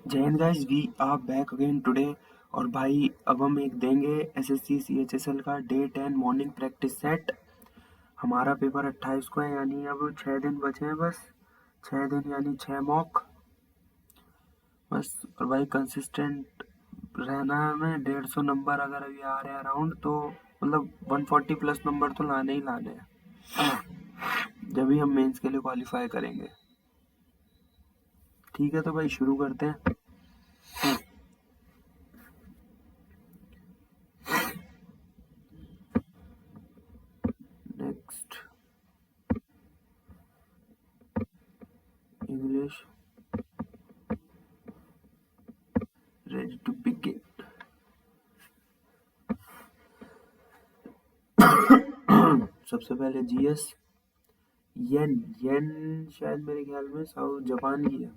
जय हिंद guys, we are back again today. और भाई अब हम एक देंगे एसएससी सीएचएसएल का डे 10 मॉर्निंग प्रैक्टिस सेट। हमारा पेपर 28 को है, यानी अब 6 दिन बचे हैं बस। 6 दिन यानी 6 मॉक बस। और भाई कंसिस्टेंट रहना है हमें। 150 नंबर अगर अभी आ रहे हैं अराउंड, तो मतलब 140 प्लस नंबर तो लाने ही लाने हैं, जब भी हम मेंस के लिए क्वालिफाई करेंगे। ठीक है, तो भाई शुरू करते हैं। Next English, ready to begin. सबसे पहले जीएस। येन येन शायद मेरे ख्याल में साउथ जापान की है।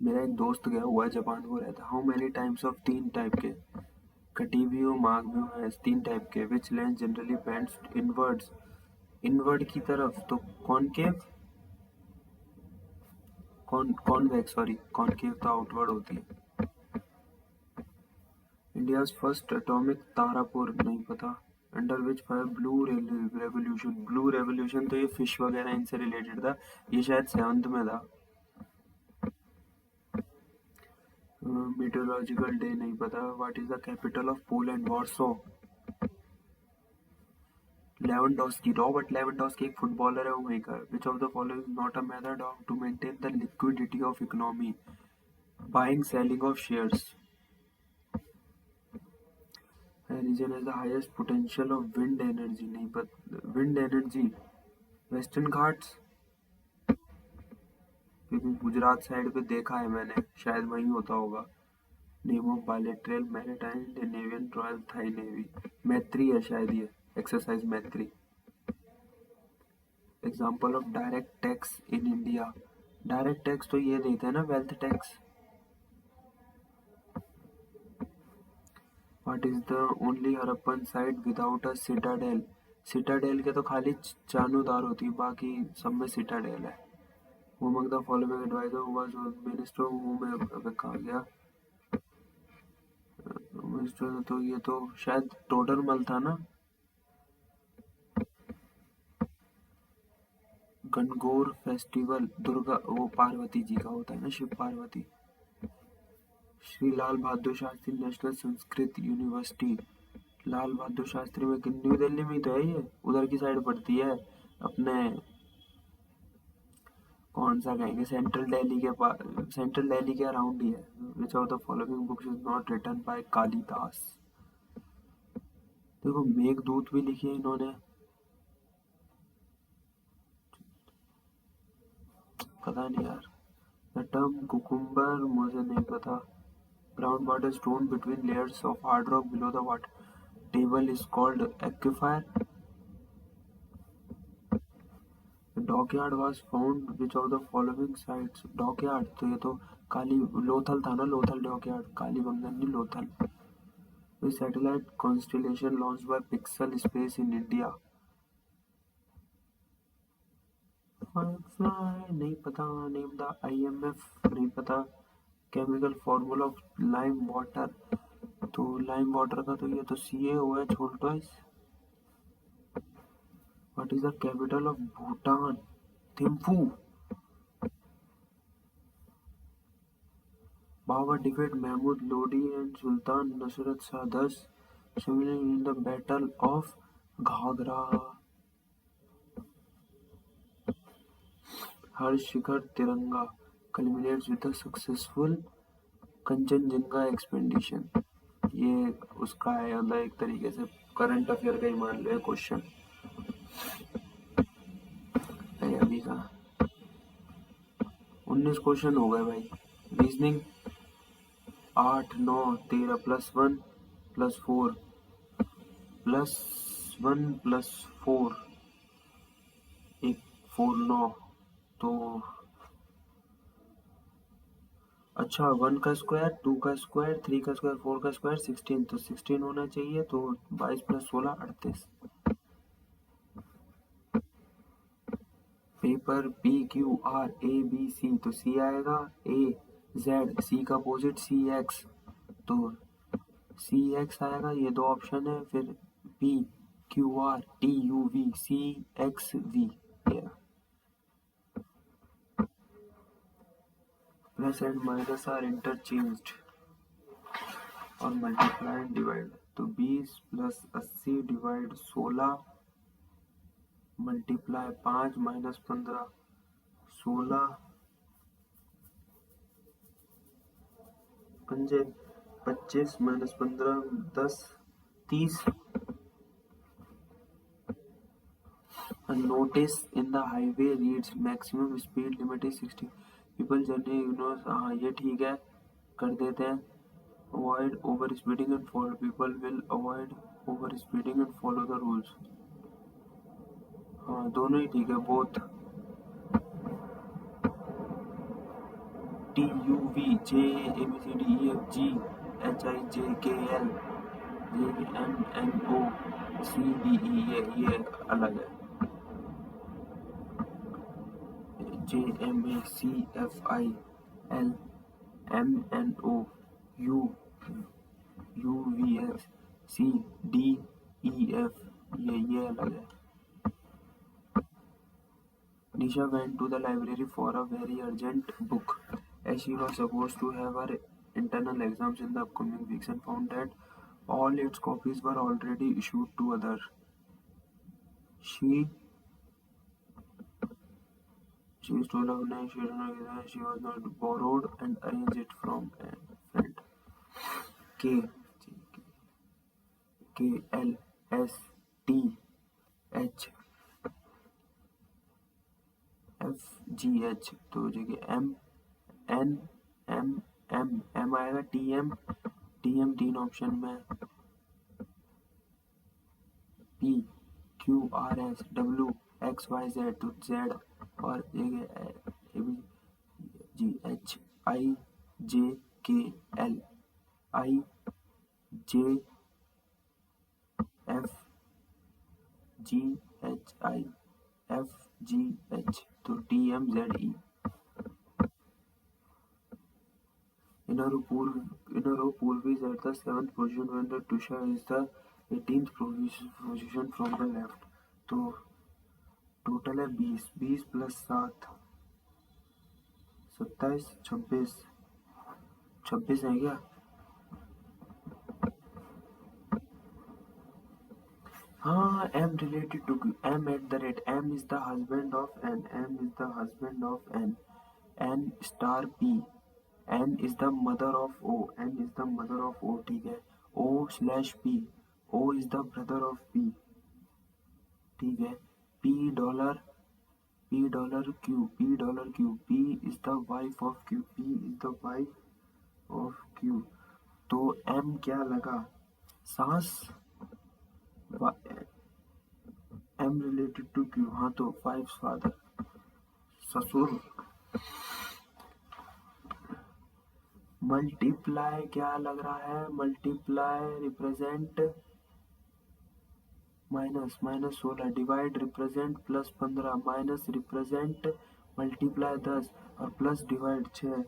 मेरा एक दोस्त गया हुआ है जापान, वो रहता। How many times of, 3 type के। कटिव्यू मार्गव्यू है 3 टाइप के। Which lens generally bends inwards, inward की तरफ, तो कॉनकेव। कॉन्वेक्स, सॉरी, कॉनकेव तो आउटवर्ड होती है। इंडियाज फर्स्ट एटॉमिक तारापुर, नहीं पता। Under which fire blue revolution, blue revolution तो ये फिश वगैरह इनसे रिलेटेड था। ये शायद 7th में था। मीटरोलॉजिकल डे नहीं पता। What is the capital of Poland? Warsaw. Lewandowski, Robert Lewandowski एक फुटबॉलर है, वो वहीं का। Which of the following is not a method of to maintain the liquidity of economy? Buying selling of shares. Region is the highest potential of wind energy, नहीं पता। Wind energy, western Ghats, क्योंकि Gujarat side पे देखा है मैंने, शायद वहीं होता होगा। Name of bilateral maritime navy and royal Thai navy, Maitri है शायद ये, exercise Maitri. Example of direct tax in India. Direct tax तो ये देते हैं ना, wealth tax. What is the only Harappan site without a citadel? Citadel के तो खाली चानुदार होती है, बाकी सब में सिटाडेल है। Among the following adviser who was minister who में, अब कहा गया मिनिस्टर, तो ये तो शायद टोडरमल था ना। गणगौर फेस्टिवल दुर्गा, वो पार्वती जी का होता है ना, शिव पार्वती। Shri Lal Bahadur Shastri national Sanskrit university. लाल बहादुर शास्त्री में न्यू दिल्ली में ही तो है ये, उधर की साइड पड़ती है अपने। कौन सा कहेंगे, सेंट्रल दिल्ली के पास, सेंट्रल दिल्ली के अराउंड ही है। Which of the following books is not written by Kalidas? देखो मेघदूत भी लिखी है इन्होंने, पता नहीं यार। द टर्म कुकुम्बर मुझे नहीं पता। Ground water stone between layers of hard rock below the water table is called aquifer. Dockyard was found which of the following sites? Dockyard तो ये तो काली लोथल था ना, लोथल डॉकयार्ड, कालीबंगन नहीं Lothal. Which satellite constellation launched by pixel space in India? First fly नहीं पता। Name the IMF, नहीं पता। Chemical formula of lime water, तो लाइम वाटर का तो ये तो CaO है, छोड़ twice. What is the capital of Bhutan? Thimphu. Babur defeated Mahmud Lodi and Sultan Nusrat Shah, thus similarly in the Battle of Ghagra. हर शिखर तिरंगा culminates with a successful Kanchenjunga expedition. ये उसका है, मतलब एक तरीके से करंट अफेयर का ही मान लो क्वेश्चन। अभी का 19 क्वेश्चन हो गए भाई। रीजनिंग 8 9 13 +1 +4 +1 +4 एक 4 9, तो अच्छा 1 का स्क्वायर, 2 का स्क्वायर, 3 का स्क्वायर, 4 का स्क्वायर 16, तो 16 होना चाहिए। तो 22 + 16 38। Paper P Q R A B C तो सी आएगा, ए जेड सी का अपोजिट सी एक्स तो सी एक्स आएगा, ये दो ऑप्शन है। फिर P Q R T U V C X V, plus and minus are interchanged और मल्टीप्लाई एंड डिवाइड। तो 20 प्लस 80 डिवाइड 16 मल्टीप्लाई 5 माइनस 15 16 पंजे 25 minus 15 10 30। A notice in the highway reads maximum speed limit is 60 people journey ignores। हाँ ये ठीक है, कर देते हैं। Avoid over speeding and follow, people will avoid over speeding and follow the rules। हाँ दोनों ही ठीक है, both। T U V J A B C D E F G H I J K L J M N O C D E, ये अलग है। J M A C F I L M N O U U V S C D E F, ये अलग है। Nisha went to the library for a very urgent book as she was supposed to have her internal exams in the upcoming weeks and found that all its copies were already issued to others. She stole a knife, she was not borrowed and arranged it from a friend. K K L S T H F G H तो जगह M N M M M आएगा, T M तीन option में, P Q R S W X Y Z तो Z और G H I J K L I J F G H I F G H तो T M Z E। Purvi is at the 7th position when the Tusha is the 18th position from the left। तो total है 20 plus 7 27 26 है क्या? हाँ, M related to M at the rate, M is the husband of N, M is the husband of N, N star P, N is the mother of O, N is the mother of O, ठीक है। O slash P, O is the brother of P, ठीक है। P dollar Q, P is the wife of Q, P is the wife of Q। तो M क्या लगा? सास, M related to Q, हाँ तो wife's father, ससुर। Multiply क्या लग रहा है? Multiply represent minus 16 divide represent plus 15 minus represent multiply 10 और प्लस डिवाइड 6।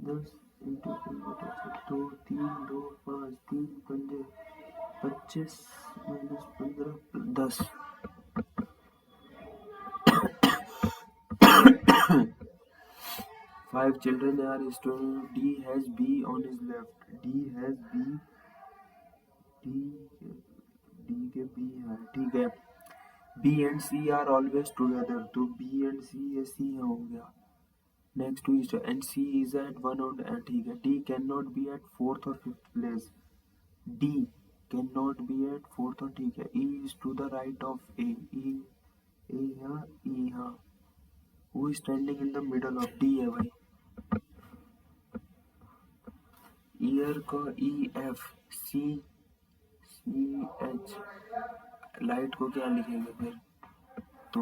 10 इंटू 2 3 2 5 3 पंजे 25 minus 15 10। Five children are studying. D has B on his left. D has B. D के B है, ठीक है। B and C are always together, तो B and C ये C हो गया। Next to each and C is at one on, ठीक है। D cannot be at fourth or fifth place. D cannot be at fourth और ठीक है। E is to the right of A. A यहाँ, E यहाँ। Who is standing in the middle of D है भाई। Year का E F C H, light को क्या लिखेंगे फिर? तो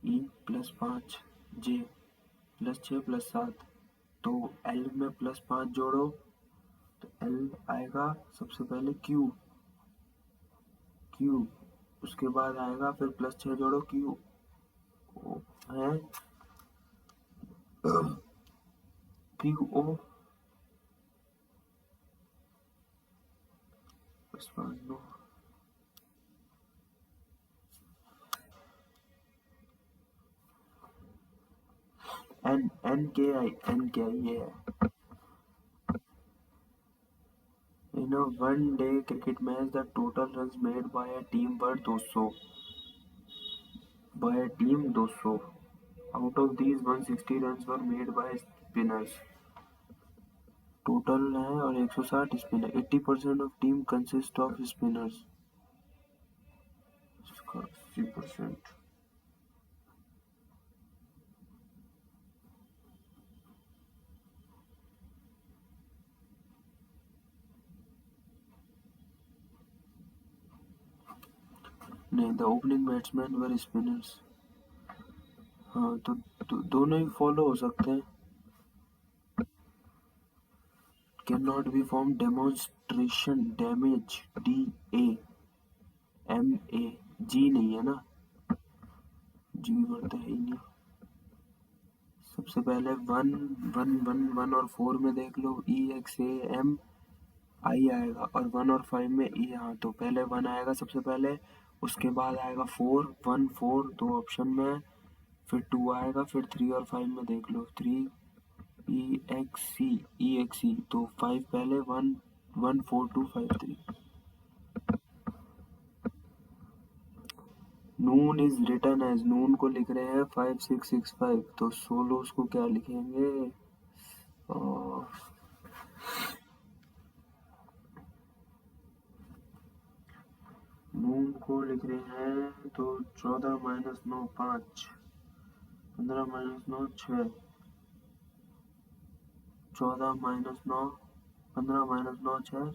E plus 5 J plus 6 plus 7 तो एल में प्लस 5 जोड़ो एल आएगा सबसे पहले क्यू, क्यू उसके बाद आएगा फिर प्लस 6 जोड़ो क्यू है Q O no N N K I ये है। In a one-day cricket match, the total runs made by a team were 200. By a team 200. Out of these, 160 runs were made by spinners. Total है और 160 spinner. 80% of team consist off spinners. 80%। नहीं, the opening batsman were spinners. हाँ तो दोनों ही follow हो सकते हैं। Can not be form demonstration damage DAMA जी नहीं है ना, जी वर्ड है ही नहीं। सबसे पहले 1 और 4 में देख लो EXAM आई आएगा और 1 और 5 में E। हाँ तो पहले 1 आएगा सबसे पहले, उसके बाद आएगा 4, 1 4 दो ऑप्शन में, फिर 2 आएगा, फिर 3 और 5 में देख लो 3 EXE तो 5 पहले 1 1 4 2 5 3। नून इज रिटन एज, नून को लिख रहे हैं 5665 तो सोलो उसको क्या लिखेंगे? नून को लिख रहे हैं तो 14 माइनस 9 5, 15 माइनस 9 6, 14 माइनस 9 15 माइनस 9 6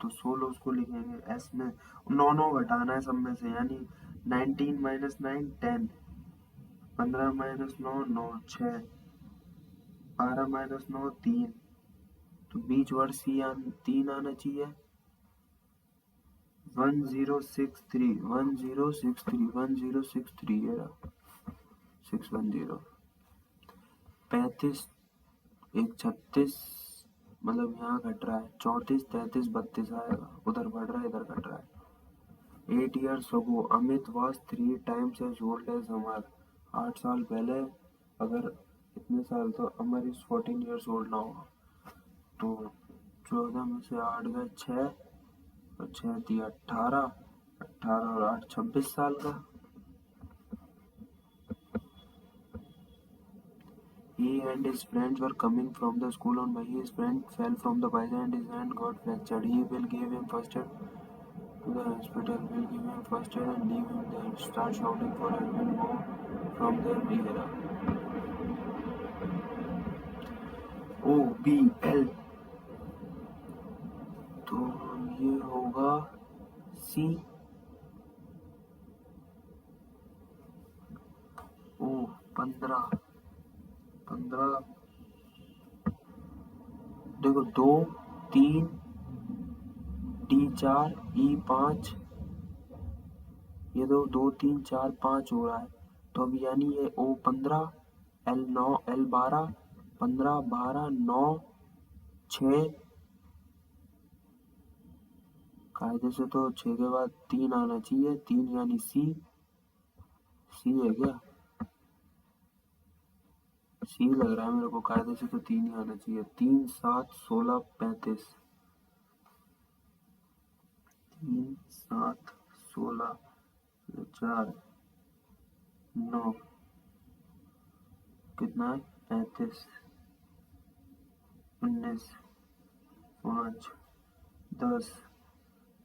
तो 16 उसको लिखेंगे एस में। 9 घटाना है सब में से, यानी 19 माइनस 9 10, 15 माइनस 9 9 6, 12 माइनस 9 3, तो बीच वर्ड सी 3 आना चाहिए। 1063 1063 1063 है 610। 35 एक 36 मतलब यहाँ घट रहा है, 34 33 32 आएगा, उधर बढ़ रहा है इधर घट रहा है। 8 years ago Amit was 3 times as old as अमर। 8 साल पहले अगर इतने साल तो अमर इज 14 years old ना होगा। तो 14 में से 8 गए 6 और 6 दिया 18, 18 और 8 26 साल का। He and his friends were coming from the school on bike. His friend fell from the bike and his hand got fractured. He will give him first aid to the hospital. Will give him first aid and leave him there. Start shouting for help and go from there. Bihera. OBL तो ये होगा C O 15 15 देखो 2 3 D4 E5 ये 2 3 4 5 हो रहा है तो अब यानी ये O15 L9 L12 15 12 9 6 कायदे से तो 6 के बाद 3 आना चाहिए, 3 यानी सी है क्या? सी लग रहा है मेरे को, कायदे से तो 3 ही आना चाहिए। 3 7 16 35 3 7 16 4 9 कितना है 35 19 5 10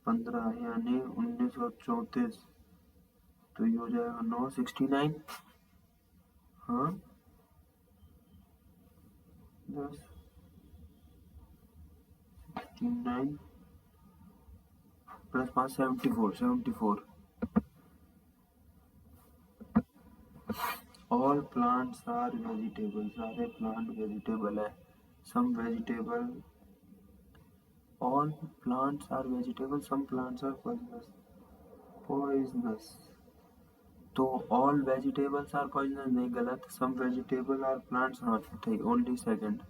15 यानी 19 और 34 तो ये हो जाएगा 9 69। हाँ 10 69 plus 5 74। All plants are vegetable, सारे प्लांट वेजिटेबल है। Some vegetable all plants are vegetable, some plants are poisonous. तो ऑल वेजिटेबल्स आर पॉइजनस नहीं, गलत। सम वेजिटेबल आर प्लांट्स, हाँ ठीक। Only second.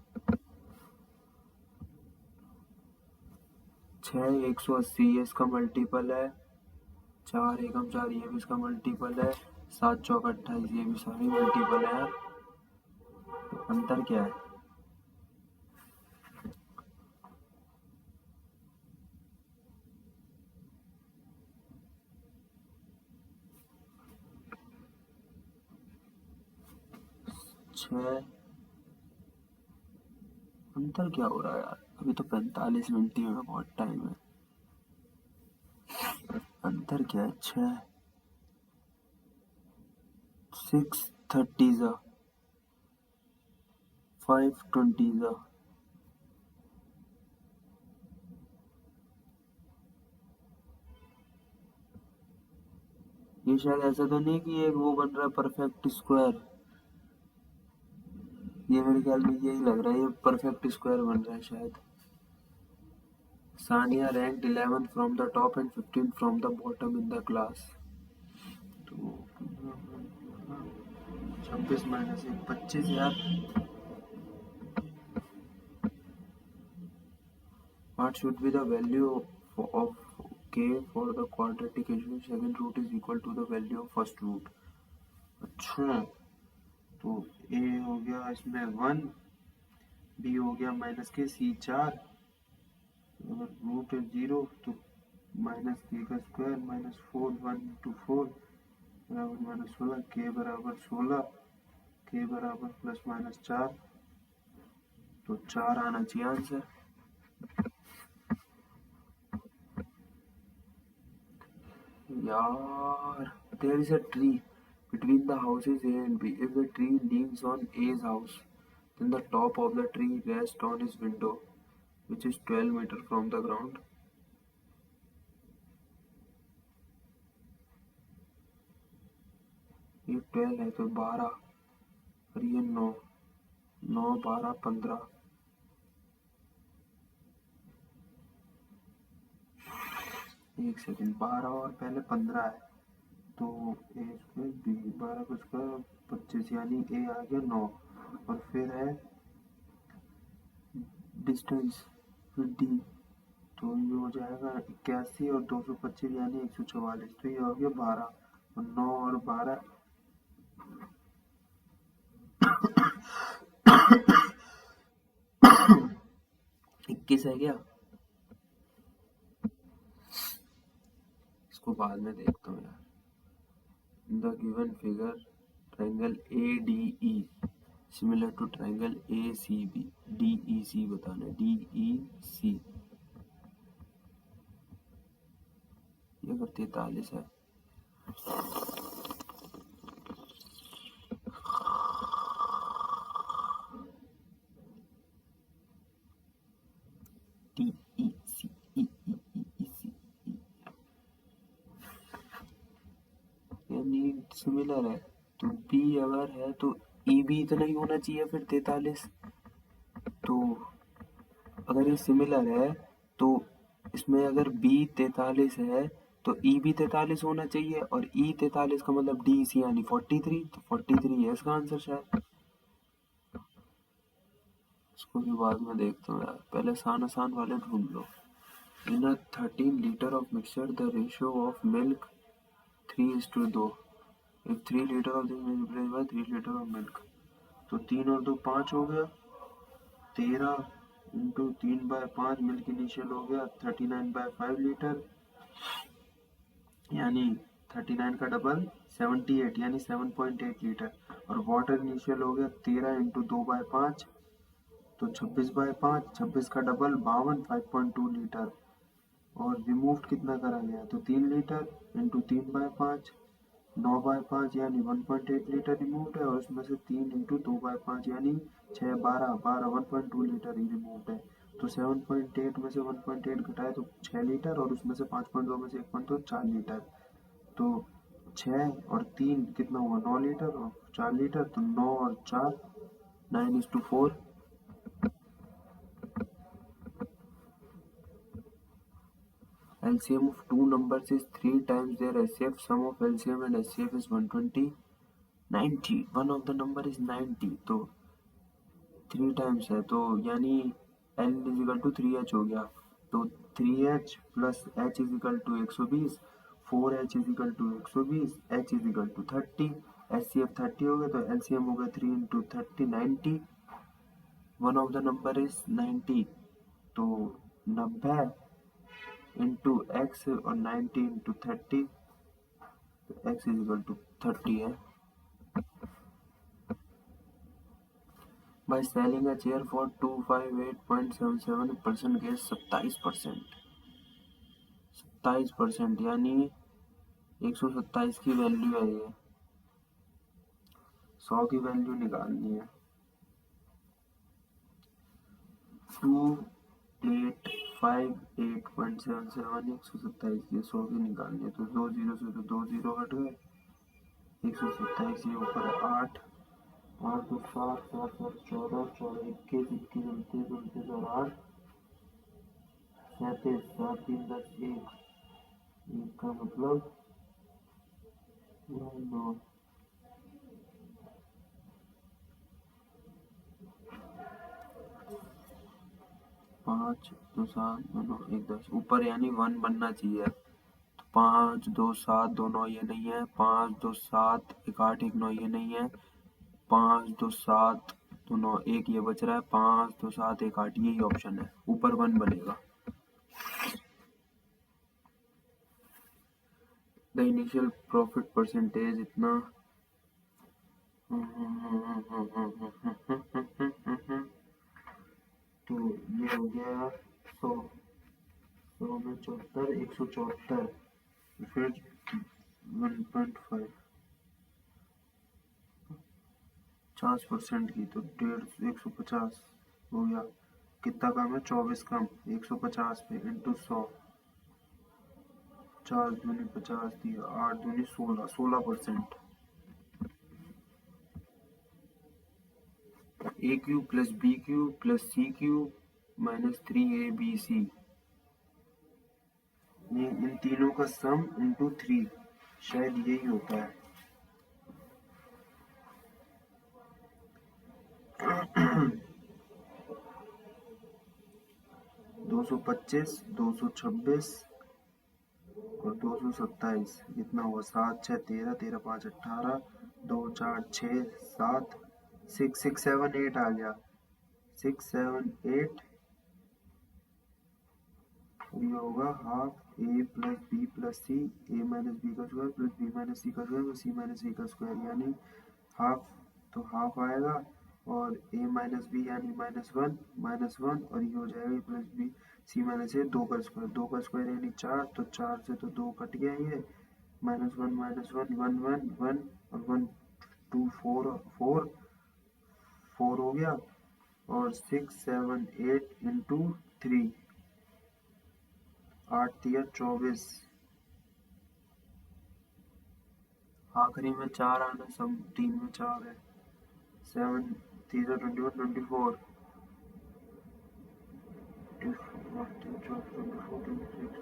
6 180 ये इसका मल्टीपल है। 4 एकम 4 ये भी इसका मल्टीपल है। 7 चौक 28 ये भी सारी मल्टीपल है। तो अंतर क्या है? छः। अंतर क्या हो रहा है यार? अभी तो 45 मिनट ही में बहुत टाइम है। अंतर क्या है? 6 630 520 ये शायद ऐसा तो नहीं कि एक वो बन रहा है परफेक्ट स्क्वायर? ये मेरे ख्याल में यही लग रहा है, ये परफेक्ट स्क्वायर बन रहा है शायद। Sania ranked 11 from the top and 15 from the bottom in the class. तो 26 माइनस 1 25 यार। What should be the value of k for the quadratic equation? Second root is equal to the value of first root. अच्छा, तो a हो गया इसमें 1, b हो गया minus के c 4, अगर रूट है 0 तो माइनस के का स्क्वायर माइनस 4 1 इंटू 4 बराबर माइनस 16, के बराबर 16, के बराबर प्लस माइनस 4, तो 4 आना चाहिए आंसर। यार, there is a tree between the houses A and B. If the tree leans on A's house, then the top of the tree rests on his window, which is 12 meter from the ground. ये 12 है तो 12 और ये 9, 9 12 15। एक second, 12 और पहले 15 है तो ए स्क्वायर बी 12 का स्क्वायर 25 यानी ए आ गया 9, और फिर है डिस्टेंस फिर डी, तो ये हो जाएगा 81 और 225 यानी 144, तो ये हो गया 12 और 9 और 12 21 है क्या? इसको बाद में देखता हूँ यार। In the given figure triangle ADE similar to triangle ACB, DEC बताना है, DEC ये अगर 43 है यानी सिमिलर है, तो B अगर है तो EB इतना ही होना चाहिए फिर 43। तो अगर ये सिमिलर है तो इसमें अगर B 43 है तो E भी 43 होना चाहिए, और E 43 का मतलब DEC यानी 43, तो 43 है इसका आंसर शायद। इसको भी बाद में देखता हूँ यार, पहले आसान वाले ढूंढ लो। इन अ 13 litre of mixture the ratio of milk 3:2। If 3 litre of this multiplied by 3 litre of milk, तो 3 और 2 5 हो गया, 13 इंटू 3/5 मिल्क इनिशियल हो गया 39/5 लीटर, यानी 39 का डबल 78 यानी 7.8 लीटर, और वाटर इनिशियल हो गया 13 इंटू 2/5 तो 26/5, 26 का डबल 52 5.2 लीटर, और रिमूव्ड कितना करा गया तो 3 लीटर इंटू 3/5 9/5 यानी 1.8 लीटर रिमूव्ड है, और उसमें से 3 इंटू 2/5 यानी 6 12 12 1.2 लीटर ही रिमूव्ड है। तो 7.8 में से 1.8 घटाए तो 6 लीटर, और उसमें से 5.2 में से 1.2 4 लीटर, तो 6 और 3 कितना हुआ 9 लीटर, और 4 लीटर तो 9 और 4 9:4। LCM of two numbers is 3 times their SCF. Sum of LCM and SCF is 120. 90. One of the number is 90, तो 3 टाइम्स है, तो यानी L is equal to 3H हो गया, तो 3H plus H is equal to 120, 4H is equal to 120, H is equal to 30, SCF 30 हो गया, तो LCM हो गया 3 into 30 90. One of the number is 90, तो 90 इंटू X और 90 इंटू 30, तो X इज इक्वल टू 30 है. By selling a chair for 258.77% gets 27%, यानी 127 की वैल्यू है ये, 100 की वैल्यू निकालनी है. 2858.77 127 की 100 की निकालनी है, तो 2 जीरो से तो 2 जीरो हट गए, 127 ये ऊपर है 8, 8 तो 7, 7 7 14, 14 21, 21 29 29 और 8 37, 7 3 10 1, का मतलब 9, 5 2 7 2 9 1 10 ऊपर यानी 1 बनना चाहिए, तो 5 2 7 2 9 ये नहीं है, 5 2 7 1 8 1 9 ये नहीं है, 5 2 7 2 9 1 ये बच रहा है, 5 2 7 1 8 यही ऑप्शन है, ऊपर 1 बनेगा. द इनिशियल प्रॉफिट परसेंटेज इतना, तो ये हो गया 100 में 74, 174, फिर 1.5 50% की, तो 150 हो गया. कितना कम है? 24 कम, 150 पे इंटू 100, 4 दूनी 50 दिया, 8 दूनी 16, 16%. A cube plus B cube plus C cube minus 3ABC, ये इन तीनों का सम इंटू 3, शायद यही होता है. 225, 226 और 227 कितना हुआ? 7 6 13, 13 5 18, 2 4 6 7, 6 6 7 8 आ गया, 6 7 8, ये होगा हाफ ए प्लस बी प्लस सी, ए माइनस बी का स्क्वायर प्लस बी माइनस सी का स्क्वायर प्लस सी माइनस सी का स्क्वायर, यानी हाफ, तो हाफ आएगा, और ए माइनस बी यानी -1 और ये हो जाएगा प्लस बी सी माइनस ए, 2 का स्क्वायर यानी 4, तो 4 से तो 2 कट गया, ये -1 1 1 1 और 1 2 4 4 हो गया, और 6 7 8 इंटू 3, 8 दिया 24, आखिरी में 4 आना, सब 3 में 4 है, 7 3 21 24,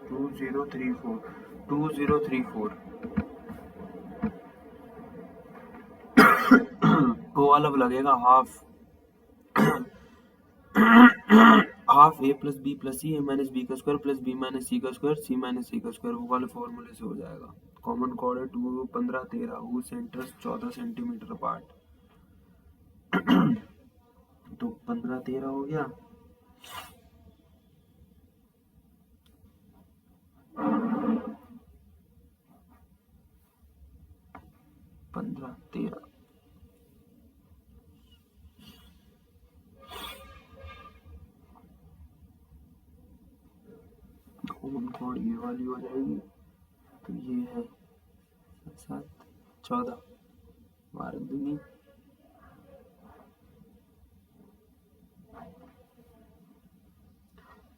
2034, 2034 वो वाला लगेगा हाफ, हाफ ए प्लस बी प्लस सी, ए माइनस बी का स्क्वायर प्लस बी माइनस सी का स्क्वायर, सी माइनस सी का स्क्वायर, वो वाले फॉर्मूले से हो जाएगा. कॉमन कॉर्ड है 2 15 13, वो सेंटर्स 14 सेंटीमीटर अपार्ट, तो 15 13 हो गया, 15 13, कॉमन कॉर्ड ये वाली हो जाएगी, तो ये है 7 14 12 दूनी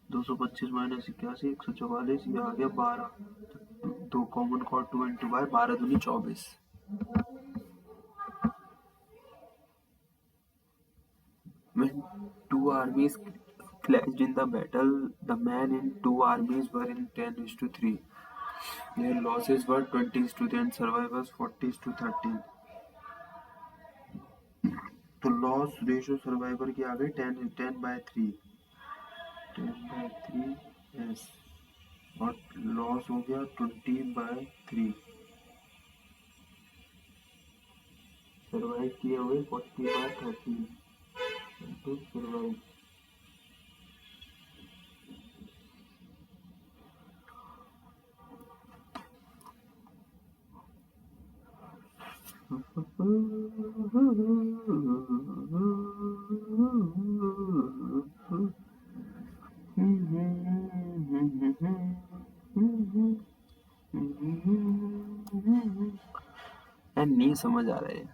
225 माइनस 81 144, ये आ गया 12, तो कॉमन कॉर्ड 2 इंटू 12 दूनी 24, में 2 आर्मीज clashed in the battle. The men in two armies were in 10:3. Their losses were 20:3 and survivors 40:13. तो लॉस रेशियो सर्वाइवर की आ गई 10/3 10/3 एस और लॉस हो गया 20/3 सर्वाइव किए हुए 40/13 टू सर्वाइव नहीं समझ आ रहा है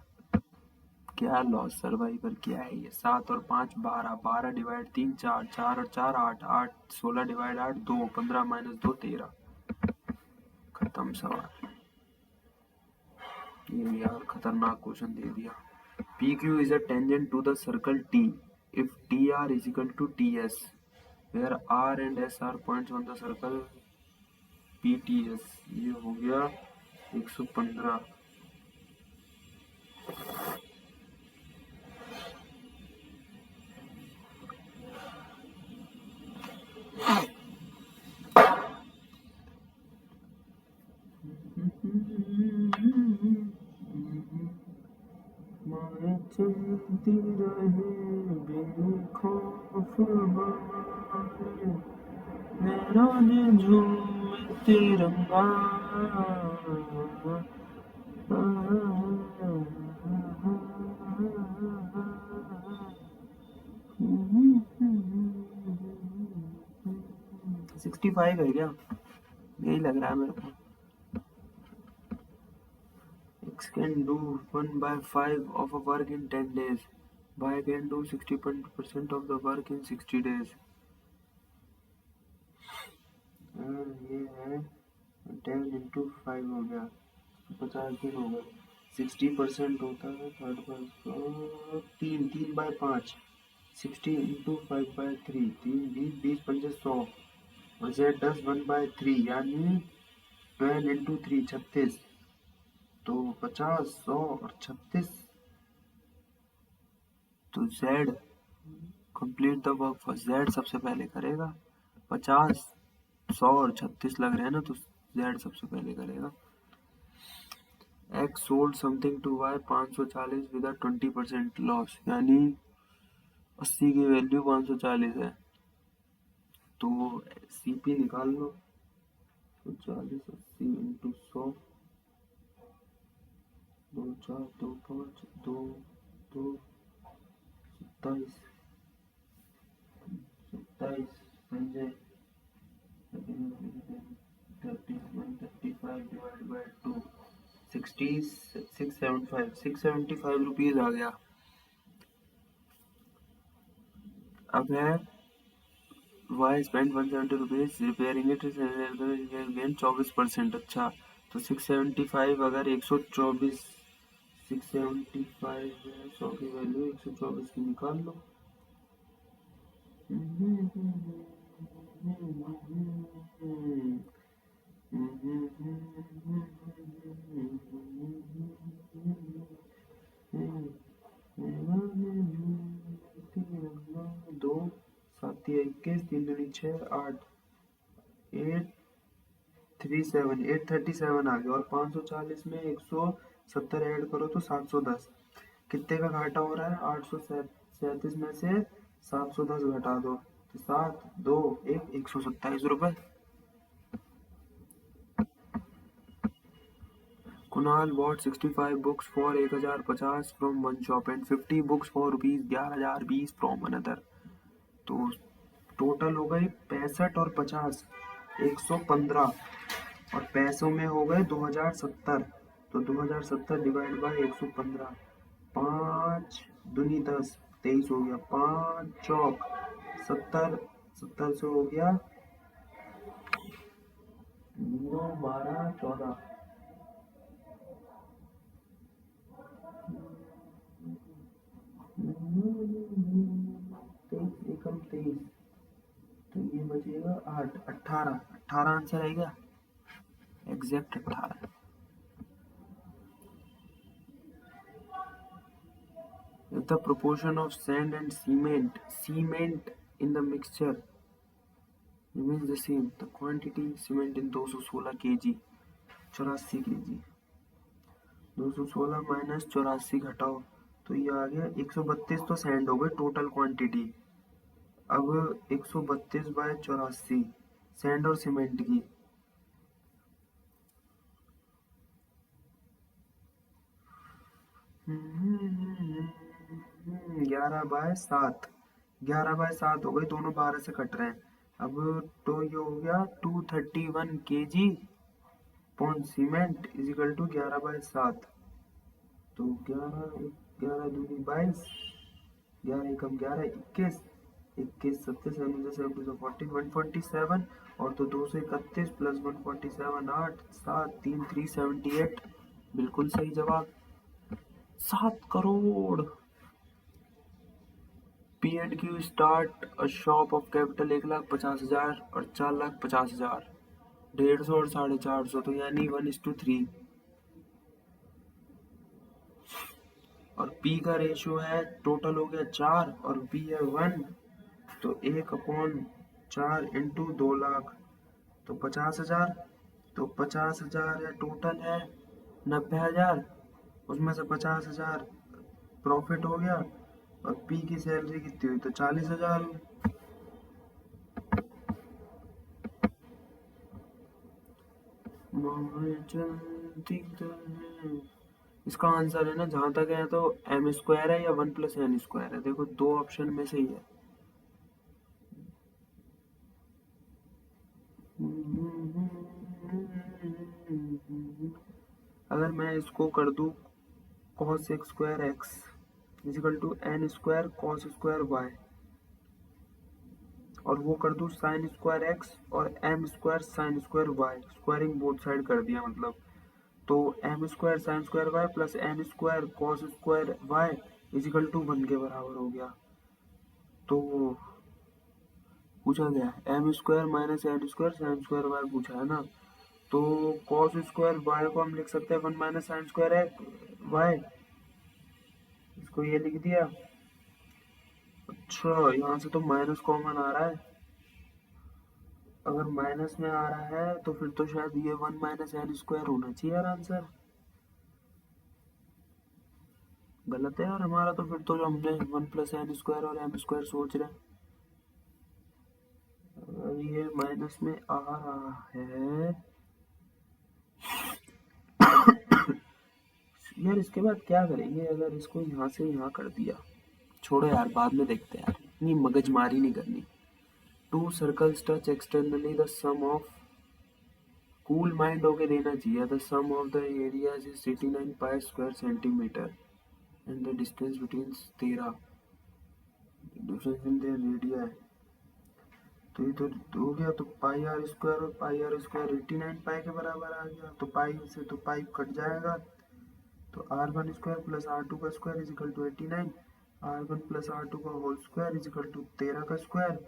क्या लॉस सर्वाइवर क्या है ये 7 और 5 12 12 डिवाइड 3 4 4 और 4 8 8 16 डिवाइड 8 2 15 माइनस 2 13 खत्म सवाल ये यार खतरनाक क्वेश्चन दे दिया PQ is a tangent to the circle T if TR is equal to TS where R and S are points on the circle PTS ये हो गया 115 माए चलती रहे बेखौफ हमारे मेरा झूम तिरंगा सिक्सटी फाइव है क्या यही लग रहा है मेरे को X can do 1/5 of a work in 10 days. Y can do 60% of the work in 60 days. और ये है 10 into 5 हो गया 50 दिन हो गए 60% होता है थर्ड पर 3/5 60 into 5/3 20 पंजे 100 और Z 10 1/3 यानी 12 into 3 36 तो 50 100 और 36 तो Z complete the work first Z सबसे पहले करेगा 50 100 और 36 लग रहे हैं ना तो Z सबसे पहले करेगा X sold something to Y 540 with a 20% loss यानी 80 की वैल्यू 540 है तो CP निकाल लो तो 40 80 इंटू 100 2 4 2 5 2 2 27 पंजे 31 डिवाइड बाय 2 675 रुपीज आ गया अब है Y spent 170 rupees repairing it gain 24% अच्छा तो 675 अगर 124 675 है 100 की वैल्यू 124 की निकाल लो दो 7 21 3 दूनी 6 8 837 आ गया और 540 में 170 ऐड करो तो 710 कितने का घाटा हो रहा है 837 में से 710 घटा दो तो 7 2 1 127 रुपए Kunal bought 65 books for 1050 from one shop and 50 books for rupees 11020 from another. तो टोटल हो गए 65 और 50 115 और पैसों में हो गए 2070 तो 2070 डिवाइड बाय 115 5 दूनी 10 23 हो गया 5 चौक 70 70 से हो गया 9 12 14 23 एकम 23 तो ये बचेगा 8, 18, 18 आंसर आएगा, exact 18। If the proportion of sand and cement in the mixture remains the same, the quantity cement in 216 kg, 84 kg, 216 minus 84 घटाओ तो ये आ गया 132। तो सैंड हो गई टोटल क्वांटिटी। अब 132 बाय 84 सैंड और सीमेंट की, 11/7, 11/7 हो गई, दोनों 12 से कट रहे हैं। अब तो ये हो गया 231 kg पॉन सीमेंट इजिकल टू 11/7। तो 11 11 दूनी 22, 11 एकम 11, 21, 21 27 40 147, और तो 231 प्लस 147 8 7 3 378, बिल्कुल सही जवाब, 7 crore. P and Q start a shop of capital 1,50,000 और 4,50,000, 150 और 450, तो यानी 1:3। और पी का रेशियो है, टोटल हो गया 4 और पी है 1, तो 1/4 इंटू 2 लाख तो 50,000, तो 50,000 है, टोटल है 90,000, उसमें से 50,000 प्रॉफिट हो गया, और पी की सैलरी कितनी हुई तो 40,000। इसका आंसर है ना, जहां तक है तो m² है या 1+n² है। देखो दो ऑप्शन में से ही है। अगर मैं इसको कर दूं cos x² is equal to n² cos² y, और वो कर दूं sin² x और m² sin² y, squaring both side कर दिया मतलब, तो m² sin² y plus n² cos² y is equal to 1 के बराबर हो गया। तो पूछा गया m² minus n² sin² y पूछा है ना, तो cos² y को हम लिख सकते हैं 1 माइनस sin² y, इसको ये लिख दिया। अच्छा यहाँ से तो माइनस कॉमन आ रहा है, अगर माइनस में आ रहा है तो फिर तो शायद ये 1 माइनस n² होना चाहिए यार आंसर। गलत है यार हमारा, तो फिर तो जो हमने 1+n² और m² सोच रहे हैं, अगर ये माइनस में आ रहा है यार, इसके बाद क्या करेंगे अगर इसको यहाँ से यहाँ कर दिया। छोड़ो यार, बाद में देखते हैं यार, इतनी मगजमारी नहीं करनी। 2 circles touch externally the sum of, cool mind होके देना चाहिए, the sum of the areas is 89 pi square centimetre and the distance between 13 difference in their radii है। तो ये तो हो गया, तो πr² और πr² 89 पाई के बराबर आ गया, तो पाई से तो पाई कट जाएगा, तो r1² प्लस r2 का square is equal to 89, r1 plus r2 का होल स्क्वायर इजिकल टू 13 का स्क्वायर,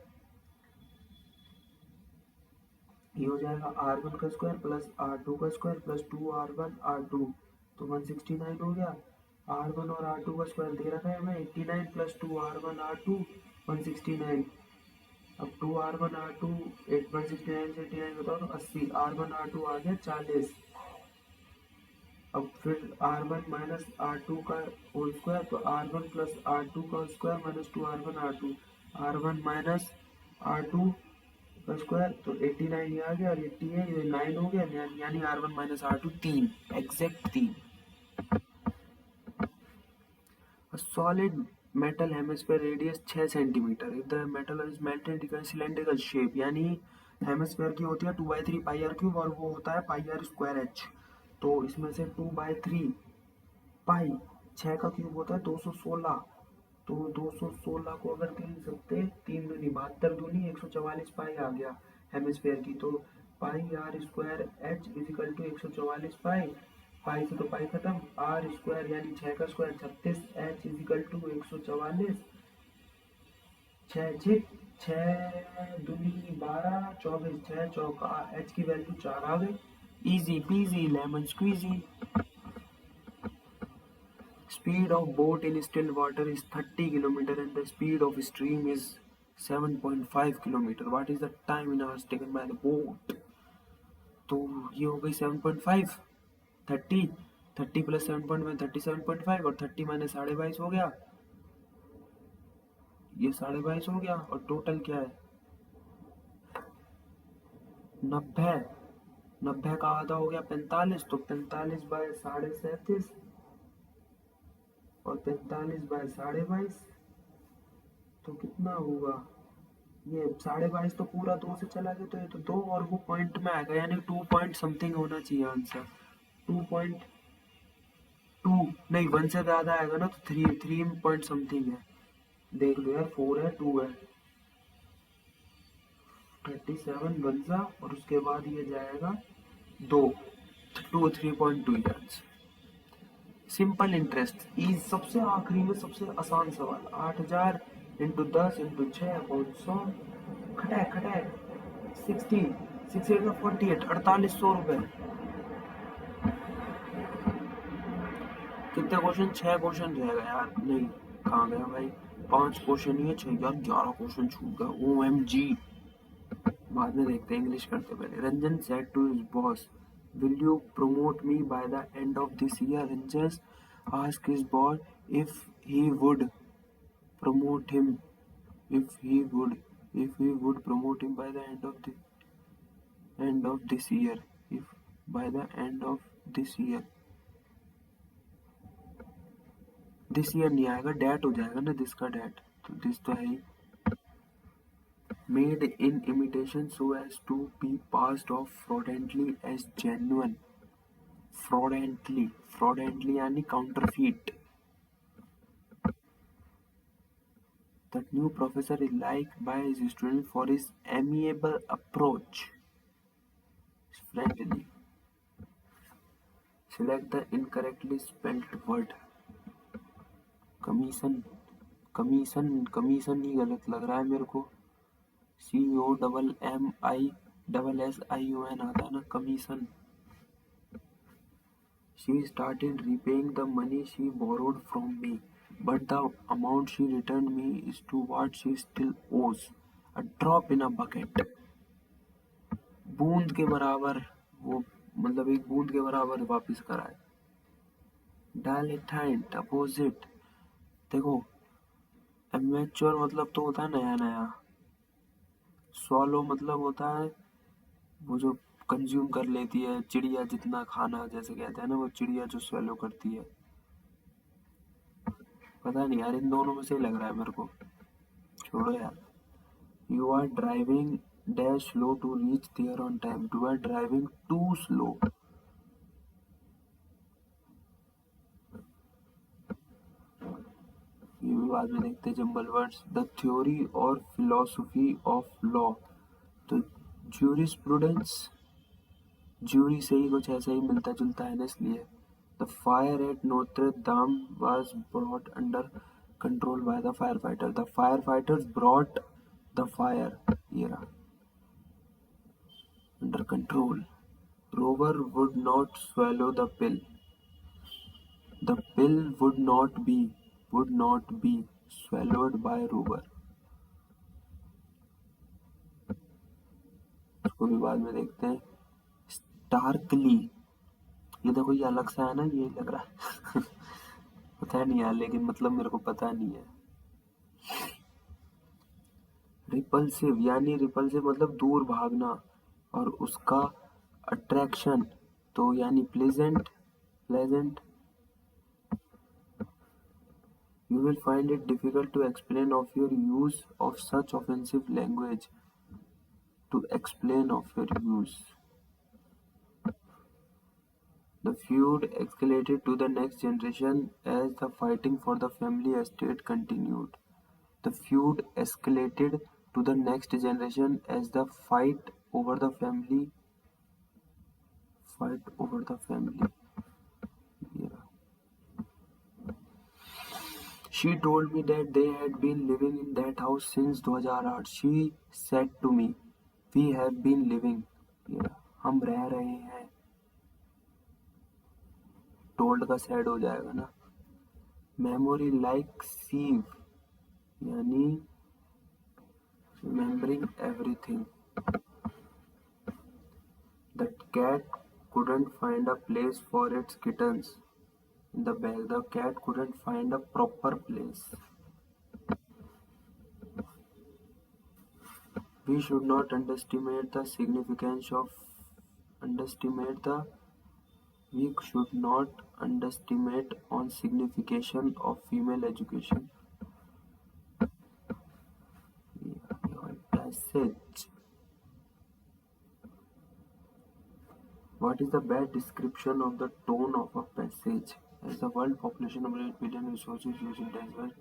ये हो जाएगा r1 का स्क्वायर प्लस r2 का स्क्वायर प्लस 2r1 r2, तो 169 हो गया। r1 और r2 का स्क्वायर दे रखा है हमें, 89 प्लस 2r1 r2 169। अब 2r1 r2 169 से 89 बताओ तो 80, r1 r2 आ गया 40। अब फिर r1 माइनस r2 का होल स्क्वायर, तो r1 प्लस r2 का square minus 2r1 r2, r1 minus r2 का स्क्वायर, तो 89 ये आ गया, और 80 है ये 9 हो गया, यानी r1 minus r2 3, exact 3। Solid metal hemisphere radius 6 centimetre, if the metal is melted in cylindrical shape, यानी हेमिस्फीयर की होती है 2/3 πr³ और वो होता है πr²h, तो इसमें से 2/3 पाई 6 का क्यूब होता है 216, तो 216 को अगर 3 सकते 3 दूनी 72 दूनी 144 पाई आ गया हेमिस्फीयर की, तो πr²h इजिकल टू 144 पाई, पाई से तो पाई खत्म, r² यानी 6 का स्क्वायर 36, h इजिकल टू 144, 6 6 6 दूनी 12, 24, 6 चौका, h की वैल्यू 4 आ गई। Easy peasy lemon squeezy. Speed of boat in still water is 30 kilometer and the speed of stream is 7.5 kilometer. What is the time in hours taken by the boat? तो ये हो गई 7.5, 30, 30 plus 7.1 37.5 और 30 minus 22.5 हो गया, ये 22.5 हो गया और टोटल क्या है 90। 90 का आधा हो गया 45, तो 45 बाय 37.5 और 45 बाय 22.5, तो कितना होगा ये 22.5 तो पूरा 2 से चला गया, तो ये तो 2 और वो पॉइंट में आएगा, यानी 2 पॉइंट समथिंग होना चाहिए आंसर। 2.2 नहीं 1 से ज़्यादा आएगा ना, तो 3 पॉइंट समथिंग है। देख लो यार 4 है 2 है 37 बनसा और उसके बाद ये जाएगा 2 3.2 यार्ड्स। सिंपल इंटरेस्ट इज सबसे आखिरी में सबसे आसान सवाल। 8000 इंटू 10 इंटू 6 अपॉन 100 खटैक खटैक 60 6 48 4800 रुपए। कितने क्वेश्चन 6 क्वेश्चन रहेगा यार, नहीं कहाँ गया भाई, 5 क्वेश्चन ही है 6 यार 11 क्वेश्चन छूट गया। OMG। बाद में देखते हैं, इंग्लिश करते पहले। Ranjan said to his boss, will you promote me by the end of this year? Ranjan asked his boss if he would promote him if he would promote him by the end of this year, if by the end of this year नहीं आएगा, date हो जाएगा ना, this का date, तो this तो है ही। Made in imitation so as to be passed off fraudently as genuine. Fraudently यानी counterfeit. The new professor is liked by his students for his amiable approach. Friendly. Select the incorrectly spelled word. Commission ही गलत लग रहा है मेरे को। COMMISSION आता है ना, commission. She started repaying the money she borrowed from me, but the amount she returned me is to what she still owes. A drop in a bucket. बूंद के बराबर, वो मतलब एक बूंद के बराबर वापस कराए। डायलेक्टाइंट अपोजिट। देखो एमेच्योर मतलब तो होता है नया नया। स्वॉलो मतलब होता है वो जो कंज्यूम कर लेती है, चिड़िया जितना खाना, जैसे कहते हैं ना वो चिड़िया जो स्वैलो करती है। पता नहीं यार, इन दोनों में से ही लग रहा है मेरे को, छोड़ो यार। You are driving dash slow to reach there on time, you are driving too slow. ये भी बाद में देखते हैं जंबल वर्ड्स। द थ्योरी और फिलोसफी ऑफ लॉ, तो ज्यूरिस्प्रूडेंस, ज्यूरी से ही कुछ ऐसा ही मिलता जुलता है ना, इसलिए। द फायर एट नोत्र दाम was brought under control by the fire fighter, the fire fighters brought the fire under control. Rover would not swallow the pill, the pill would not be swallowed by rover। उसको भी बाद में देखते हैं। Starkly, ये देखो ये अलग सा है ना, ये लग रहा है पता नहीं यार, लेकिन मतलब मेरे को पता नहीं है। रिपल्सिव यानी रिपल्सिव मतलब दूर भागना, और उसका अट्रैक्शन तो यानी pleasant. You will find it difficult to explain of your use of such offensive language. To explain of your use. The feud escalated to the next generation as the fighting for the family estate continued. The feud escalated to the next generation as the fight over the family. Yeah. She told me that they had been living in that house since 2008. She said to me, we have been living here. हम रह रहे हैं. told का said हो जाएगा ना. memory like sieve यानी remembering everything. The cat couldn't find a place for its kittens in the bag. The cat couldn't find a proper place. We should not underestimate the significance of underestimate the we should not underestimate on signification of female education. Passage. What is the bad description of the tone of a passage? As the world population of 8 billion resources used in as well.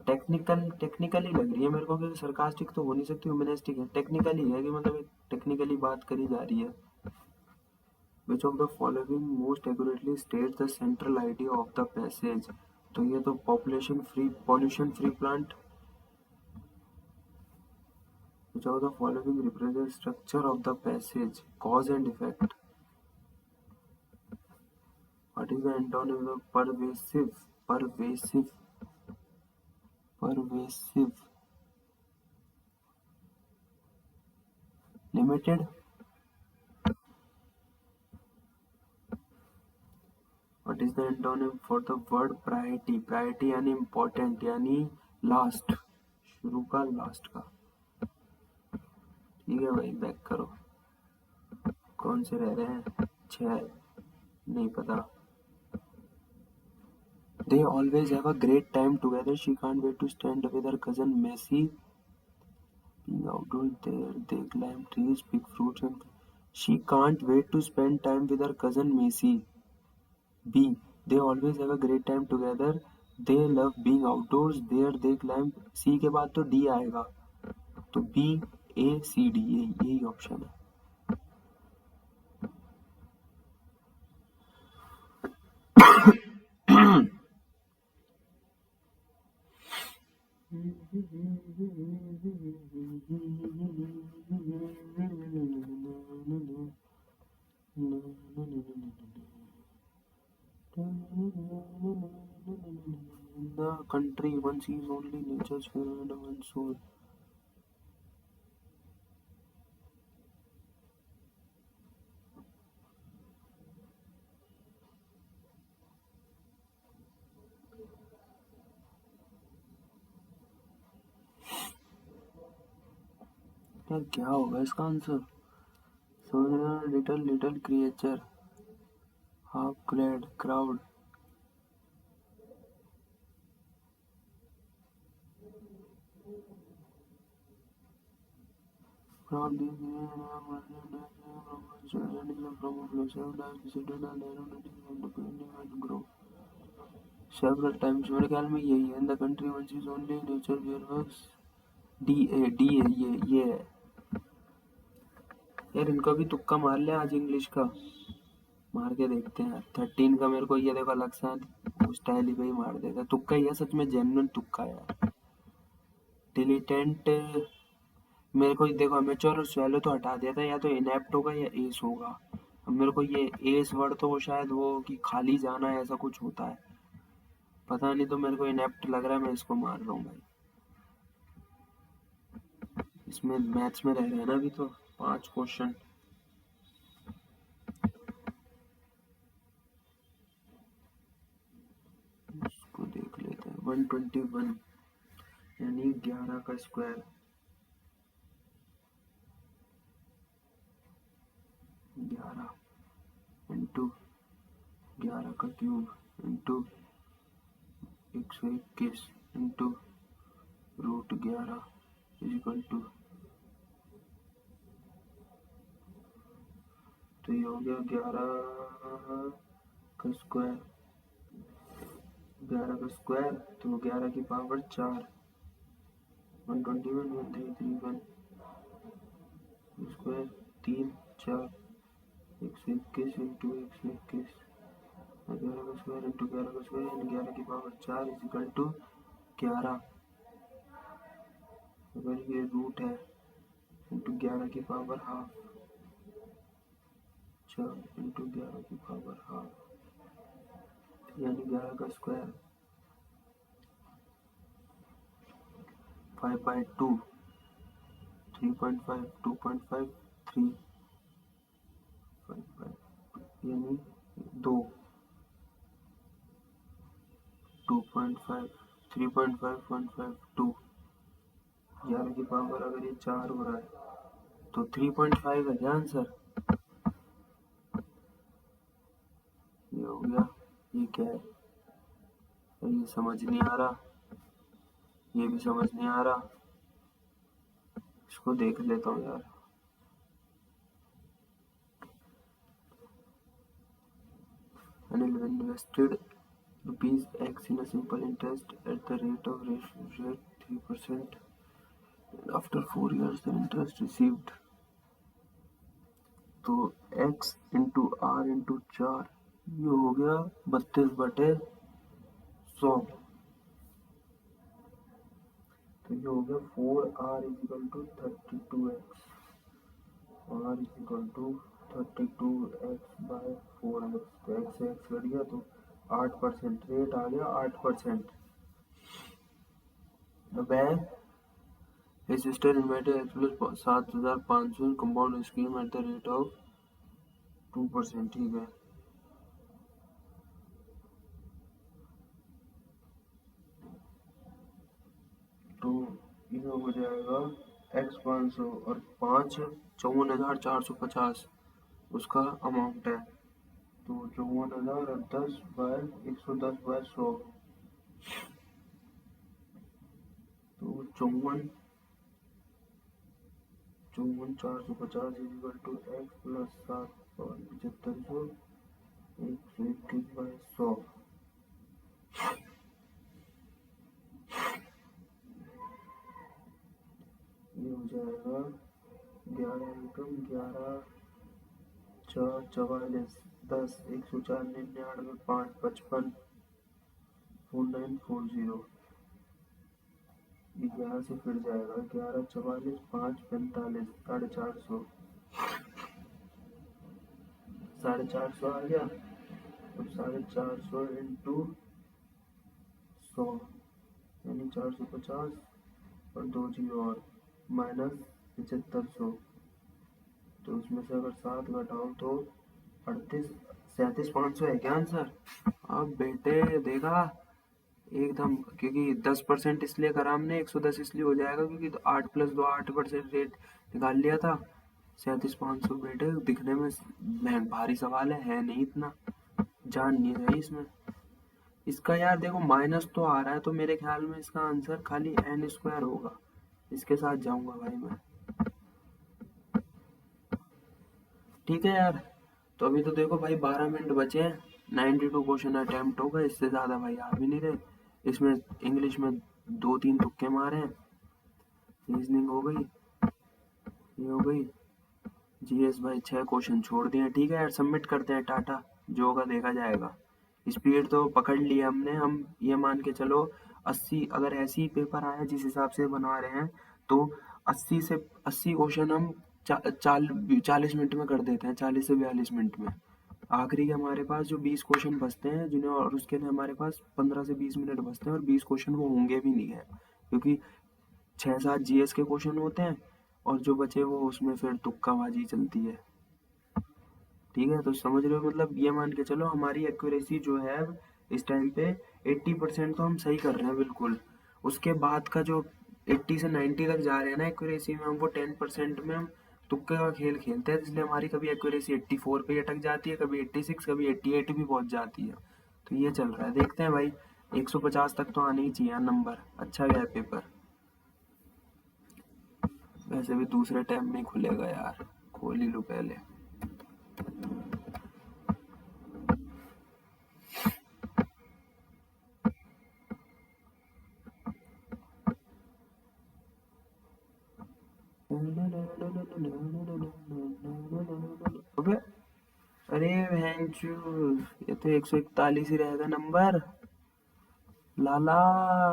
Technically लग रही है मेरे को, क्योंकि sarcastic तो हो नहीं सकती, ह्यूमनिस्टिक है. टेक्निकली है कि मतलब एक टेक्निकली बात करी जा रही है. Which of the following most accurately states the central idea of the passage. तो ये तो pollution free plant. Which of the following represent structure of the passage, cause and effect. What is the antonym of pervasive. Limited. What is the antonym for the word priority? Priority यानी important यानी last. शुरू का last का. ठीक है भाई, back करो. कौन से रह रहे हैं? 6 नहीं पता. They always have a great time together. She can't wait to stand with her cousin Messi. Being outdoors there, they climb trees, pick fruits and she can't wait to spend time with her cousin Messi. B. They always have a great time together. They love being outdoors. There they climb. C के बाद तो D आएगा. तो B, A, C, D यही option है. The country one sees only nature's fair and one soul. यार क्या होगा इसका answer? Little creature, half clad, crowd. From this several times. मेरे ख्याल में यही है. The country once is only nature where works. D A ये है. यार इनका भी तुक्का मार ले आज. इंग्लिश का मार के देखते हैं. 13 का मेरे को ये देखो अलग सा स्टाइल ही पे ही मार देगा. तुक्का ही है सच में, जेन्युइन तुक्का है. डिलीटेंट मेरे को देखो, अमेच्योर और स्वैलो तो हटा दिया था. या तो इनएप्ट होगा या एस होगा. अब मेरे को ये एस वर्ड तो शायद वो कि खाली जाना है ऐसा कुछ होता है, पता नहीं. तो मेरे को इनएप्ट लग रहा है, मैं इसको मार रहा हूँ भाई. इसमें मैथ्स में रह रहे हैं ना अभी तो 5 क्वेश्चन. इसको देख लेते हैं. 121 यानी 11 का स्क्वायर. 11 इंटू 11 का cube into 121 into root 11 is equal to. तो ये हो गया 11 का स्क्वायर. 11 का स्क्वायर तो 11 की पावर 4. 121 1331 स्क्वायर 3 4 121 इंटू 121 11 का स्क्वायर इंटू 11 का स्क्वायर यानी 11 की पावर 4 इजिकल टू 11। अगर ये रूट है इंटू 11 की पावर हाफ 4 इंटू 11 की पावर हाफ यानी 11 का स्क्वायर 5/2 3.5 2.5 3 5/2 यानी 2 2.5 3.5 1.5 2 11 की पावर अगर ये 4 हो रहा है तो 3.5 है क्या आंसर? ये हो गया। ये क्या है? ये समझ नहीं आ रहा, ये भी समझ नहीं आ रहा। इसको देख लेता हूँ यार। Anil invested rupees X in a simple interest at the rate of rate 3%. After 4 years, the interest received तो x इंटू आर इंटू 4 ये हो गया 32/100। तो ये हो गया 4r is equal to 32x r is equal to 32x/4x तो x से x कट गया तो 8% रेट आ गया 8%। अब his sister invited X plus 7,500 compound scheme at the rate of 2%। ठीक है तो ये हो जाएगा x 500 और 5 54,450 उसका अमाउंट है तो 54,000 और 10/110/100 तो 54,450 इजिकल टू x प्लस 7,7500 121/100 ये हो जाएगा 11 एकम 11 4 44 10 104 99 5 55 4940 ये 11 से फिर जाएगा 11 44 5 45 450 450 आ गया। अब 450 इंटू 100 यानी 450 और 2 जीरो और माइनस 7500 तो उसमें से अगर 7 घटाओ तो 37,500 है क्या आंसर? अब बेटे देखा एकदम क्योंकि 10% इसलिए करा हमने 110 इसलिए हो जाएगा क्योंकि 8 + 2 8% रेट निकाल लिया था। 37,500 बेटे दिखने में भारी सवाल है नहीं इतना जान नहीं रही इसमें। इसका यार देखो माइनस तो आ रहा है तो मेरे ख्याल में इसका आंसर खाली n² होगा। इसके साथ जाऊंगा भाई मैं। ठीक है यार तो अभी तो देखो भाई 12 मिनट बचे हैं 92 क्वेश्चन अटेम्प्ट हो गए इससे ज़्यादा भाई आ भी नहीं रहे। इसमें इंग्लिश में 2-3 तुक्के मारे हैं। रीजनिंग हो गई ये हो गई जीएस भाई 6 क्वेश्चन छोड़ दिए। ठीक है यार सबमिट करते हैं टाटा जो होगा देखा जाएगा। स्पीड तो पकड़ लिया हमने हम ये मान के चलो 80 अगर ऐसे ही पेपर आया जिस हिसाब से बना रहे हैं तो 80 क्वेश्चन हम 40 मिनट में कर देते हैं 40 से 42 मिनट में। आखिरी के हमारे पास जो 20 क्वेश्चन बचते हैं जिन्हें और उसके लिए हमारे पास 15 से 20 मिनट बचते हैं और 20 क्वेश्चन वो होंगे भी नहीं है क्योंकि 6-7 जीएस के क्वेश्चन होते हैं और जो बचे वो उसमें फिर तुक्काबाजी चलती है। ठीक है तो समझ रहे हो मतलब ये मान के चलो हमारी एक्यूरेसी जो है इस टाइम पे 80% तो हम सही कर रहे हैं बिल्कुल। उसके बाद का जो 80 से 90 तक जा रहे हैं ना एक्यूरेसी में हम वो 10% में हम तुक्के का खेल खेलते हैं इसलिए हमारी कभी एक्यूरेसी 84 पे अटक जाती है कभी 86 कभी 88 भी पहुंच जाती है। तो ये चल रहा है देखते हैं भाई 150 तक तो आने ही चाहिए नंबर। अच्छा गया पेपर वैसे भी दूसरे टाइम में खुलेगा यार खोल ही लो पहले। अबे अरे भैंचू, ये तो 141 ही रहेगा नंबर लाला,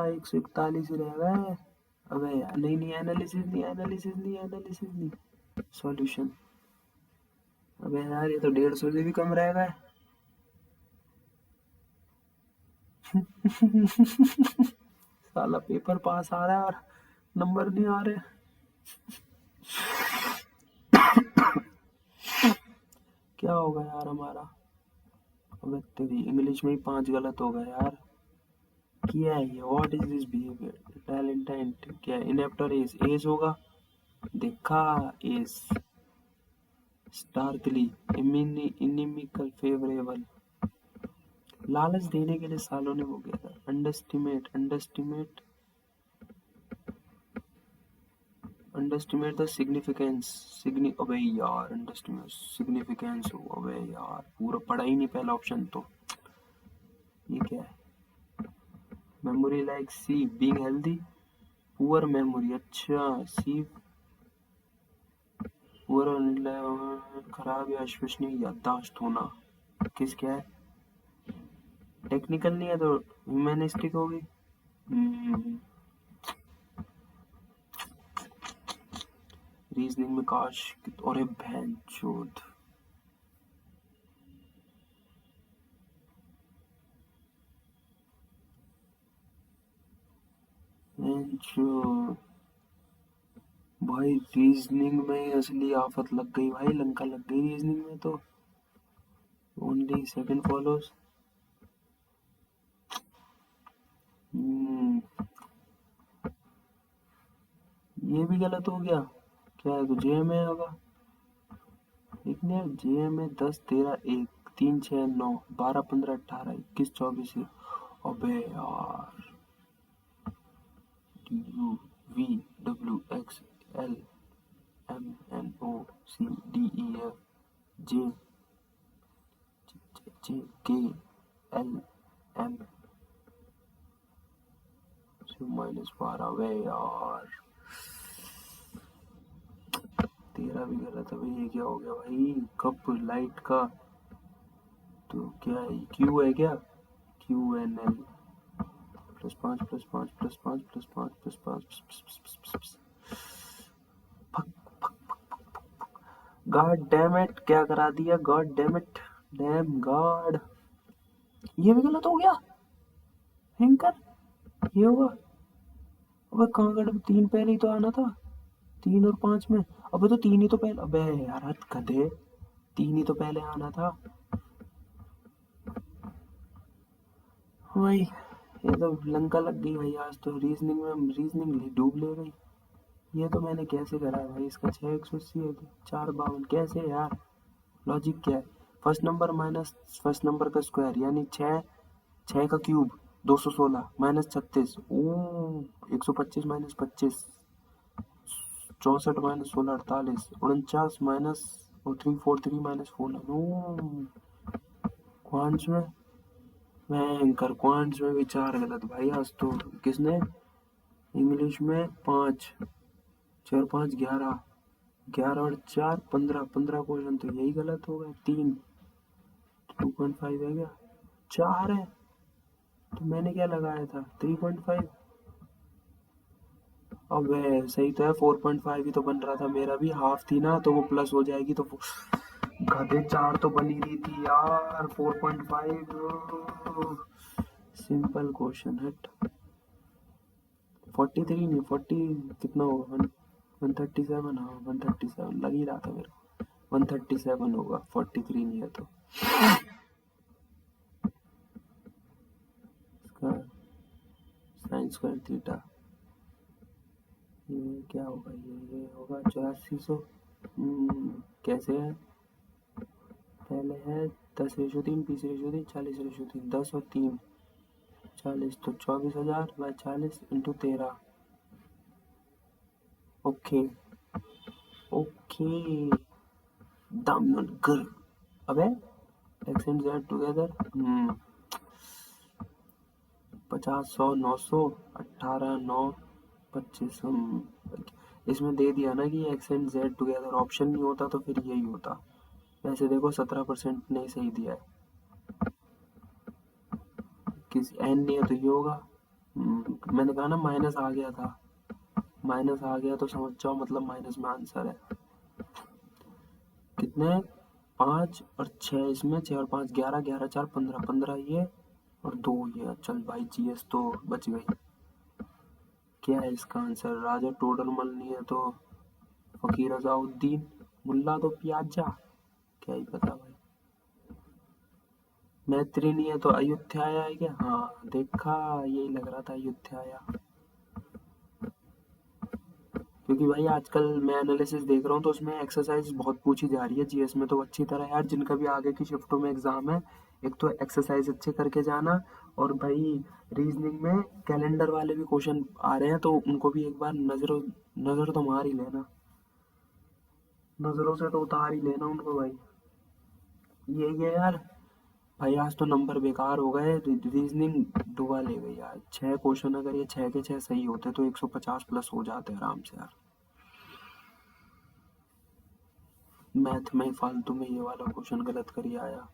141 ही रहेगा। अबे यार नहीं नहीं, एनालिसिस नहीं, एनालिसिस नहीं, एनालिसिस नहीं, सॉल्यूशन। अबे यार ये तो 150 से भी कम रहेगा। साला पेपर पास आ रहा है और नंबर नहीं आ रहे। क्या होगा यार हमारा। अबे तेरी इंग्लिश में ही 5 गलत हो गए यार। क्या है ये, व्हाट इज दिस बिहेवियर, टैलेंटेंट क्या है, इनेप्ट और एस, एस होगा। देखा, एस। Starkly, inimical, favourable. लालच देने के लिए सालों ने वो किया था। Underestimate, underestimate, underestimate the significance, अबे यार अंडरस्टिमेट सिग्निफिकेंस हो, अबे यार पूरा पढ़ा ही नहीं पहला ऑप्शन तो। ये क्या है, मेमोरी लाइक सी बीइंग हेल्दी, पुअर मेमोरी, अच्छा सी पुअर, खराब या अविश्वसनीय याददाश्त होना। किस क्या है, टेक्निकल नहीं है तो ह्यूमैनिस्टिक होगी। रीजनिंग में काश, अरे बहन चोद। भाई रीजनिंग में असली आफत लग गई भाई, लंका लग गई रीजनिंग में तो। Only second follows. ये भी गलत हो गया। क्या है, तो जे में होगा। लिखने जे में 10 13 1 3 6 9 12 15 18 21 24 है। अबे यार, U V W X L M N O C D E F J J K L M -12। अबे यार 13 भी गलत है भाई। ये क्या हो गया भाई, कप लाइट का तो क्या है, क्यू है क्या, Q N L +5 +5 +5 +5 +5। Goddamn it, क्या करा दिया, goddamn it, damn god. ये भी गलत हो गया, हैंकर। ये होगा, अबे कहाँ गड़, 3 पहले ही तो आना था, 3 और 5 में। अबे तो 3 ही तो पहले, अबे यार हद गधे, 3 ही तो पहले आना था भाई। ये तो लंका लग गई भाई आज तो, रीजनिंग में रीजनिंग डूब ले गई। ये तो मैंने कैसे करा है भाई, इसका 6 180 है, 4 52 कैसे यार, लॉजिक क्या है। First number minus first number का स्क्वायर यानी 6, 6 का क्यूब 216 -36, ओ 125 -25, 64 -16 48, 49 माइनस 343 -4, क्वांट्स में, भयंकर क्वांट्स में भी 4 गलत भाई आज तो। किसने, इंग्लिश में 5, 4 5 11, 11 और 4 15, 15 क्वेश्चन तो यही गलत हो गए। 3 2.5 है क्या, 4 है तो मैंने क्या लगाया था 3.5। अब सही तो है, 4.5 ही तो बन रहा था मेरा भी, हाफ थी ना तो वो प्लस हो जाएगी तो गधे 4 तो बनी रही थी यार, 4.5। सिंपल क्वेश्चन हट। 43 नहीं, 40 कितना होगा, 137, हाँ 137 लग ही रहा था मेरे को, 137 होगा, 43 नहीं है तो। इसका साइन स्क्वायर थीटा, ये क्या होगा, ये होगा 8400। कैसे है, पहले है 10/3 20/3 40/3, 10 और 3 40, तो 24,000/40 × 13। Okay okay, Damnagar. अबे एक्स एंड जेड टुगेदर, 50 100 900 18 9 25। इसमें दे दिया ना कि x and Z together, option नहीं होता तो फिर यही होता। वैसे देखो 17% नहीं सही दिया है, किसी एन नहीं है तो ये होगा। मैंने कहा ना माइनस आ गया था, माइनस आ गया तो समझ जाओ मतलब माइनस में आंसर है। कितने, 5 और 6 इसमें, 6 और 5 11, 11 4 15, 15 ये और 2 ये। चल भाई जीएस तो बच गई। क्या है इसका आंसर, राजा टोडरमल नहीं है तो फकीर अजाउद्दीन, मुल्ला तो प्याजा, क्या ही पता भाई। मैत्री नहीं है तो अयोध्याया है क्या, हाँ देखा, यही लग रहा था अयोध्याया। क्योंकि भाई आजकल मैं एनालिसिस देख रहा हूँ तो उसमें एक्सरसाइज बहुत पूछी जा रही है जीएस में, तो अच्छी तरह यार जिनका भी आगे की शिफ्टों में एग्जाम है, एक तो एक्सरसाइज अच्छे करके जाना, और भाई रीजनिंग में कैलेंडर वाले भी क्वेश्चन आ रहे हैं तो उनको भी एक बार नजर तो मार ही लेना, नजरों से तो उतार ही लेना उनको भाई। यही है यार। भाई आज तो नंबर बेकार हो गए, रीजनिंग डुबा ले गई यार। 6 क्वेश्चन अगर ये 6 के 6 सही होते तो 150 प्लस हो जाते आराम से यार। मैथ में फालतू में ये वाला क्वेश्चन गलत करिए आया,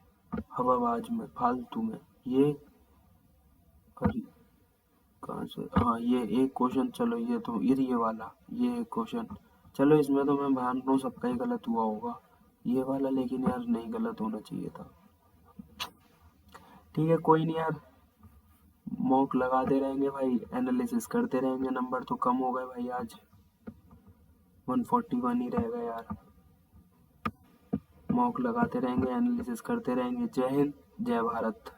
हवाबाज में फालतू में ये करी, कहाँ से, हाँ ये एक क्वेश्चन, चलो ये तो ये वाला, ये क्वेश्चन, चलो इसमें तो मैं मान रहा हूँ सबका ही गलत हुआ होगा, ये वाला लेकिन यार नहीं गलत होना चाहिए था। ठीक है कोई नहीं यार, मॉक लगाते रहेंगे भाई, एनालिसिस करते रहेंगे, नंबर तो कम हो गए भाई आज, 141 ही रह गए यार। मॉक लगाते रहेंगे, एनालिसिस करते रहेंगे। जय हिंद, जय भारत।